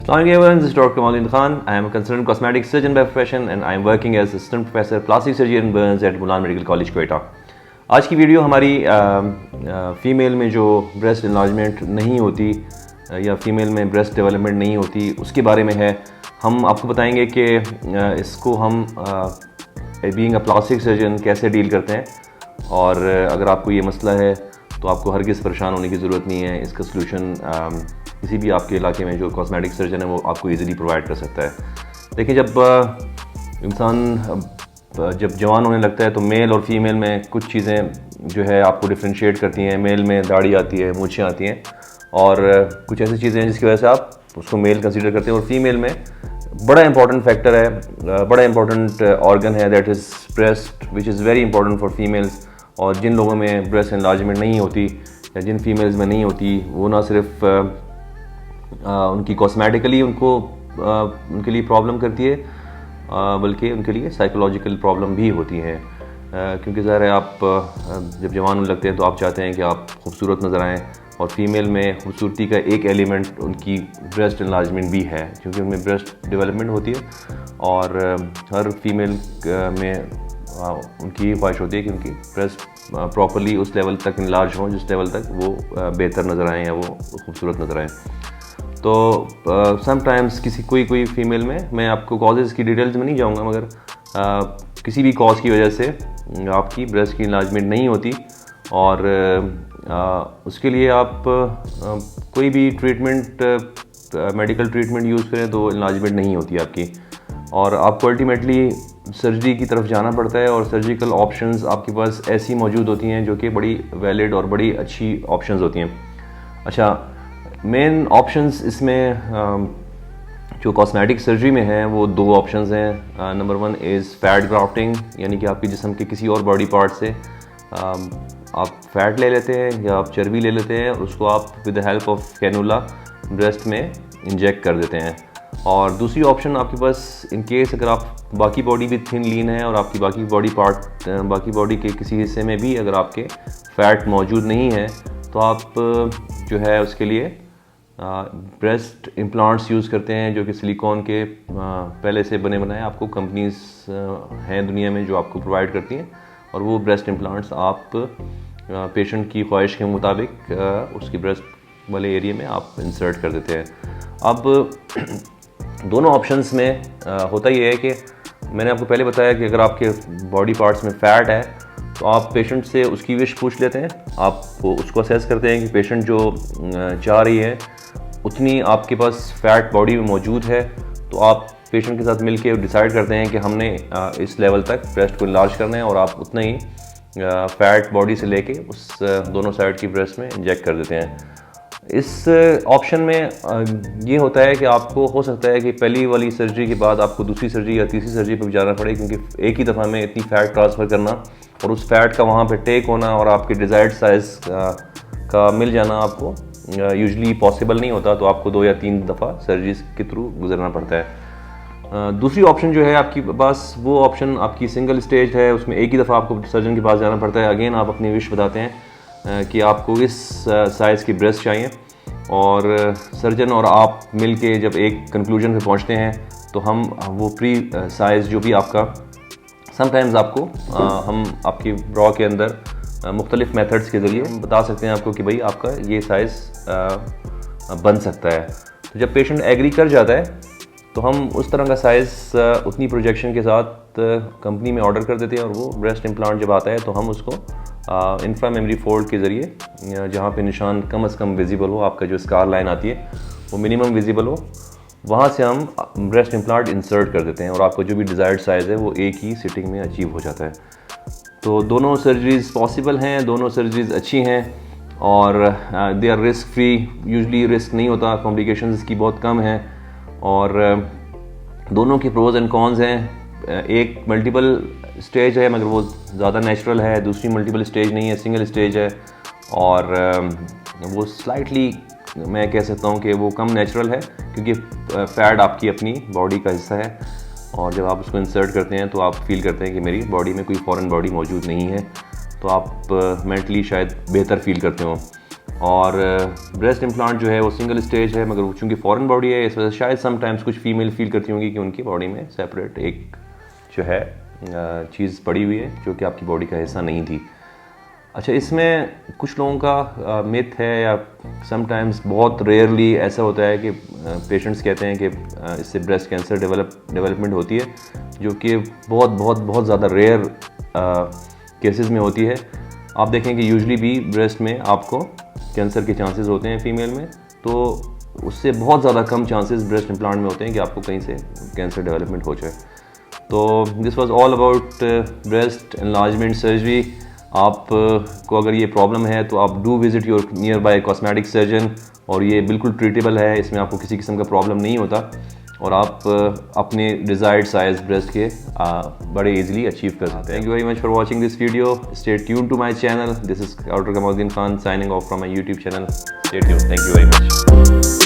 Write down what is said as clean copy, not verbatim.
Assalamu alaikum everyone, this is Dr. Kamaluddin Khan. I am a consultant cosmetic surgeon by profession and I am working as assistant professor plastic surgery and burns at Mulan Medical College, Quetta. आज की video हमारी female में जो breast enlargement नहीं होती या female में breast development नहीं होती उसके बारे में है। हम आपको बताएंगे कि इसको हम बीइंग अ प्लास्टिक सर्जन कैसे डील करते हैं, और अगर आपको ये मसला है तो आपको हरगिज़ परेशान होने की ज़रूरत नहीं है। इसका सलूशन किसी भी आपके इलाके में जो कॉस्मेटिक सर्जन है वो आपको इजीली प्रोवाइड कर सकता है। देखिए, जब इंसान जब जवान होने लगता है तो मेल और फीमेल में कुछ चीज़ें जो है आपको डिफ्रेंशिएट करती हैं। मेल में दाढ़ी आती है, मूंछें आती हैं और कुछ ऐसी चीज़ें हैं जिसकी वजह से आप उसको मेल कंसीडर करते हैं। और फीमेल में बड़ा इंपॉर्टेंट फैक्टर है, बड़ा इंपॉर्टेंट ऑर्गन है, that is breast, which is very important for females. और जिन लोगों में ब्रेस्ट एनलार्जमेंट नहीं होती या जिन फीमेल्स में नहीं होती, वो ना सिर्फ उनकी कॉस्मेटिकली उनके लिए प्रॉब्लम करती है, बल्कि उनके लिए साइकोलॉजिकल प्रॉब्लम भी होती हैं। क्योंकि ज़ाहिर है आप जब जवान होने लगते हैं तो आप चाहते हैं कि आप खूबसूरत नज़र आएँ, और फीमेल में खूबसूरती का एक एलिमेंट उनकी ब्रेस्ट एनलार्जमेंट भी है, क्योंकि उनमें ब्रेस्ट डेवलपमेंट होती है और हर फीमेल में उनकी ये ख्वाहिश होती है कि उनकी ब्रेस्ट प्रॉपरली उस लेवल तक इनलार्ज हों जिस लेवल तक वो बेहतर नज़र आएँ या वो खूबसूरत नज़र आएँ। तो समटाइम्स कोई फीमेल में, मैं आपको कॉजेज़ की डिटेल्स में नहीं जाऊंगा, मगर किसी भी कॉज की वजह से आपकी ब्रेस्ट की इन्लार्जमेंट नहीं होती, और उसके लिए आप कोई भी ट्रीटमेंट, मेडिकल ट्रीटमेंट यूज़ करें तो इन्लार्जमेंट नहीं होती आपकी, और आपको अल्टीमेटली सर्जरी की तरफ जाना पड़ता है। और सर्जिकल ऑप्शंस आपके पास ऐसी मौजूद होती हैं जो कि बड़ी वैलिड और बड़ी अच्छी ऑप्शंस होती हैं। अच्छा, मेन ऑप्शंस इसमें जो कॉस्मेटिक सर्जरी में है वो दो ऑप्शंस हैं। Number one is fat grafting, यानी कि आपके जिस्म के किसी और बॉडी पार्ट से आप फैट ले लेते हैं या आप चर्बी ले लेते हैं और उसको आप with the help of cannula breast में इंजेक्ट कर देते हैं। और दूसरी ऑप्शन आपके पास, इन केस अगर आप बाकी बॉडी भी थिन लीन है और आपकी बाकी बॉडी के किसी हिस्से में भी अगर आपके फ़ैट मौजूद नहीं है, तो आप जो है उसके लिए ब्रेस्ट इम्प्लांट्स यूज़ करते हैं, जो कि सिलिकॉन के पहले से बने बनाए आपको कंपनीज हैं दुनिया में जो आपको प्रोवाइड करती हैं, और वो ब्रेस्ट इम्प्लांट्स आप पेशेंट की ख्वाहिश के मुताबिक उसकी ब्रेस्ट वाले एरिया में आप इंसर्ट कर देते हैं। अब दोनों ऑप्शंस में होता ये है कि मैंने आपको पहले बताया कि अगर आपके बॉडी पार्ट्स में फ़ैट है तो आप पेशेंट से उसकी विश पूछ लेते हैं, आप उसको असेस करते हैं कि पेशेंट जो चाह रही है उतनी आपके पास फ़ैट बॉडी में मौजूद है, तो आप पेशेंट के साथ मिलके डिसाइड करते हैं कि हमने इस लेवल तक ब्रेस्ट को इन्लार्ज करना है, और आप उतना ही फ़ैट बॉडी से लेके उस दोनों साइड की ब्रेस्ट में इंजेक्ट कर देते हैं। इस ऑप्शन में ये होता है कि आपको हो सकता है कि पहली वाली सर्जरी के बाद आपको दूसरी सर्जरी या तीसरी सर्जरी पर भी जाना पड़े, क्योंकि एक ही दफ़ा में इतनी फ़ैट ट्रांसफ़र करना और उस फैट का वहाँ पे टेक होना और आपके डिज़ायर्ड साइज़ का मिल जाना आपको यूजुअली पॉसिबल नहीं होता, तो आपको 2 या 3 दफ़ा सर्जरीज के थ्रू गुजरना पड़ता है। दूसरी ऑप्शन जो है आपके पास, वो ऑप्शन आपकी सिंगल स्टेज है, उसमें एक ही दफ़ा आपको सर्जन के पास जाना पड़ता है। अगेन आप अपनी विश बताते हैं कि आपको इस साइज़ की ब्रेस्ट चाहिए, और सर्जन और आप मिल के जब एक कंक्लूजन पे पहुँचते हैं तो हम वो प्री साइज़ जो भी आपका, समटाइम्स आपको हम आपकी ब्रा के अंदर मुख्तलिफ मेथड्स के ज़रिए बता सकते हैं आपको कि भाई आपका ये साइज़ बन सकता है। तो जब पेशेंट एग्री कर जाता है तो हम उस तरह का साइज़ उतनी प्रोजेक्शन के साथ कंपनी में ऑर्डर कर देते हैं, और वो ब्रेस्ट इम्प्लांट जब आता है तो हम उसको इंफ्रा मेमरी फोल्ड के ज़रिए, जहाँ पे निशान कम से कम विजिबल हो, आपका जो स्कार लाइन आती है वो मिनिमम विजिबल हो, वहाँ से हम ब्रेस्ट इम्प्लांट इंसर्ट कर देते हैं, और आपको जो भी डिज़ायर्ड साइज़ है वो एक ही सिटिंग में अचीव हो जाता है। तो दोनों सर्जरीज़ पॉसिबल हैं, दोनों सर्जरीज़ अच्छी हैं, और they are risk free. Usually risk नहीं होता, कॉम्प्लिकेशंस की बहुत कम हैं, और दोनों के प्रोज एंड कॉन्स हैं। एक मल्टीपल स्टेज है मगर वो ज़्यादा नेचुरल है, दूसरी मल्टीपल स्टेज नहीं है, सिंगल स्टेज है, और वो स्लाइटली मैं कह सकता हूँ कि वो कम नेचुरल है, क्योंकि फैट आपकी अपनी बॉडी का हिस्सा है, और जब आप उसको इंसर्ट करते हैं तो आप फील करते हैं कि मेरी बॉडी में कोई फॉरेन बॉडी मौजूद नहीं है, तो आप मेंटली शायद बेहतर फील करते हो। और ब्रेस्ट इम्प्लांट जो है वो सिंगल स्टेज है, मगर चूँकि फॉरेन बॉडी है इस वजह से शायद समटाइम्स कुछ फीमेल फील करती होंगी कि उनकी बॉडी में सेपरेट एक जो है चीज़ पड़ी हुई है जो कि आपकी बॉडी का हिस्सा नहीं थी। अच्छा, इसमें कुछ लोगों का मिथ है या समटाइम्स बहुत रेयरली ऐसा होता है कि पेशेंट्स कहते हैं कि इससे ब्रेस्ट कैंसर डेवलपमेंट होती है, जो कि बहुत बहुत बहुत ज़्यादा रेयर केसेस में होती है। आप देखें कि यूजुअली भी ब्रेस्ट में आपको कैंसर के चांसेस होते हैं फीमेल में, तो उससे बहुत ज़्यादा कम चांसेस ब्रेस्ट इम्प्लांट में होते हैं कि आपको कहीं से कैंसर डेवलपमेंट हो जाए। तो this was all about breast enlargement surgery. आप को अगर ये प्रॉब्लम है तो आप do visit your near by cosmetic surgeon, और ये बिल्कुल ट्रीटेबल है, इसमें आपको किसी किस्म का प्रॉब्लम नहीं होता और आप अपने डिज़ायर्ड साइज ब्रेस्ट के बड़े इजीली अचीव कर सकते हैं। Thank you very much for watching this video. Stay tune to my channel. This is doctor Kamaluddin Khan signing off from my YouTube channel. Stay tune. Thank you very much.